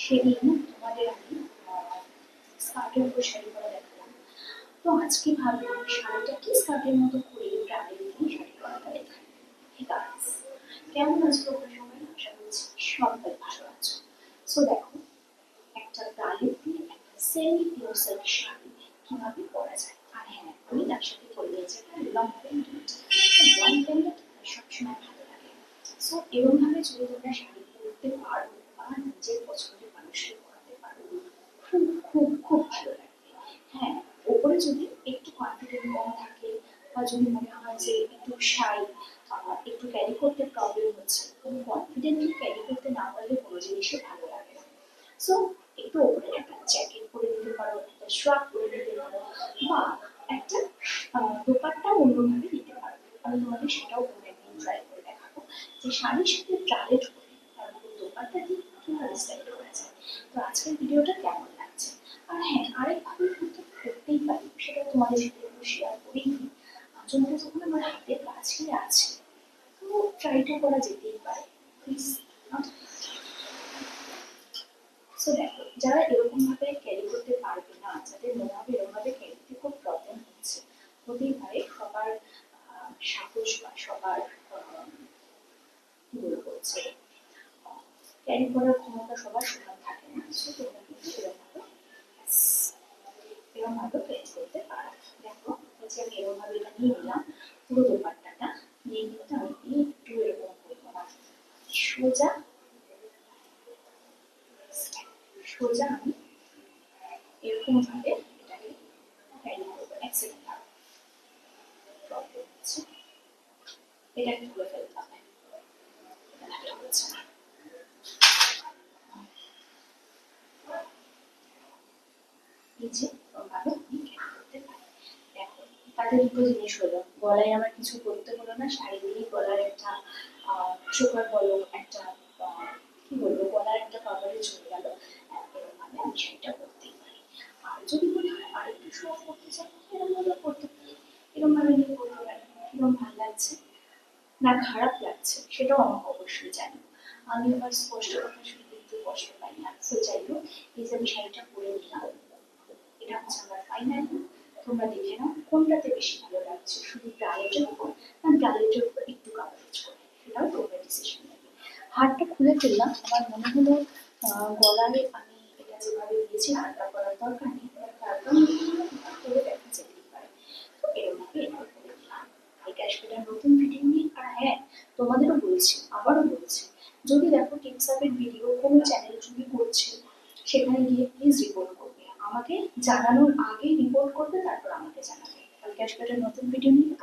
সেদিন তোমাদের আমি স্কার্টের উপর শাড়ি পরা দেখালাম। তো আজকে ভাবলাম শাড়িটা কি স্কার্টের মতো করে ব্রাইডাল দিয়ে শাড়ি পরাটা দেখাই। ঠিক আছে, কেমন আছো তোমরা সবাই? আশা করছি সবাই ভালো আছো। সো দেখো, একটা ব্রাইডাল দিয়ে একটা সেমি পিওর সিল্ক শাড়ি কিভাবে পরা যায়। আর হ্যাঁ, আমি তার সাথে পরে নিয়েছি একটা লং প্যান্ট। লং প্যান্ট সবসময় ভালো লাগে। সো এরকমভাবে যদি তোমরা শাড়ি পরতে পারো বা নিজের পছন্দের মানুষকে পরাতে পারো, খুব খুব খুব ভালো লাগবে। হ্যাঁ, ওপরে যদি একটু কনফিডেন্ট কম থাকে বা যদি মনে হয় যে একটু শাই, একটু ক্যারি করতে প্রবলেম হচ্ছে, তুমি কনফিডেন্টলি ক্যারি করতে না পারলে কোনো জিনিসই ভালো লাগে না। সো একটু ওপরে একটা জ্যাকেট পরে নিতে পারো, একটা শার্ট পরে নিতে পারো, বা একটা দোপাট্টা অন্যভাবে দিতে পারো। আমি তোমাদের সেটাও কোনো একদিন ট্রাই করে দেখাবো যে শাড়ির সাথে ব্রালেট করে তারপর দোপাট্টা দিয়ে কিভাবে স্টাইল করা যায়। তো আজকের ভিডিওটা কেমন লাগছে? আর হ্যাঁ, আরেকভাবে কিন্তু করতেই পারি, সেটা তোমাদের সাথে একটু শেয়ার করেই নিই। আসলে যখন আমার হাতের কাছে আছে, তো ট্রাইটা করা যেতেই পারে। প্লিজ। সো দেখো, যারা এরকম ভাবে ক্যারি করতে পারবে না, যাদের মনে হবে এরকম ভাবে ক্যারিতে খুব প্রবলেম হচ্ছে, হতেই পারে সবার সাহস বা সবার কি বলবো হচ্ছে ক্যারি করার ক্ষমতা সবার সমান থাকে না। সো তোমরা কিন্তু এরকম ভাবে ক্যারি করতে পারো। দেখো, হচ্ছে আমি এরকম ভাবে এটা নিয়ে নিলাম, পুরো দোপাট্টাটা নিয়ে কিন্তু আমি একটু এরকম করবো না, সোজা সোজা আমি এরকম ভাবে এটাকে ক্যারি করবো। এক সেকেন্ড প্রবলেম হচ্ছে, এটাকে তুলে ফেলতে হবে, এটা ভালো হচ্ছে না। এই যে ওভাবে আমি ক্যারি করতে পারি। দেখো, তাতে দুটো জিনিস হলো, গলায় আমার কিছু করতে হলো না, শাড়ি দিয়েই গলার একটা চোখার বলো, একটা কি বলবো, গলার একটা কভারেজ হয়ে গেল। এরকম ভাবে আমি শাড়িটা করতেই পারি। আর যদি মনে হয় আর একটু শো করতে চাই, এরকম ভাবে করতে পারি, এরকম ভাবে নিয়ে করতে পারি। এরকম ভালো লাগছে না খারাপ লাগছে সেটাও আমাকে অবশ্যই জানি। আমি আবার স্পষ্ট কথা শুনতে একটু কষ্ট পাই না। তো যাই হোক, এই যে আমি শাড়িটা পরে নিলাম, এটা হচ্ছে আমার ফাইনাল। তোমরা দেখে নাও কোনটাতে বেশি ভালো লাগছে, শুধু ব্রালেটের উপর না ব্রালেটের উপর একটু কাভারেজ করে, সেটাও তোমরা ডিসিশন নেবে। হারটা খুলে ফেললাম, আমার মনে হলো গলায় আমি এটা যেভাবে দিয়েছি হারটা করার দরকার নেই, তারপর করে দেখা যেতেই পারে। তো এরকমভাবে এটা করে দিলাম। এটা আসলে নতুন ভিডিও নিয়ে। আর হ্যাঁ, তোমাদেরও বলছি, আবারও বলছি, যদি দেখো টিপস আপের ভিডিও কোনো চ্যানেল যদি করছে, সেখানে গিয়ে প্লিজ রিপোর্ট করবে, আমাকে জানানোর আগে রিপোর্ট করবে, তারপর আমাকে জানাবে। কালকে আসবে একটা নতুন ভিডিও নিয়ে।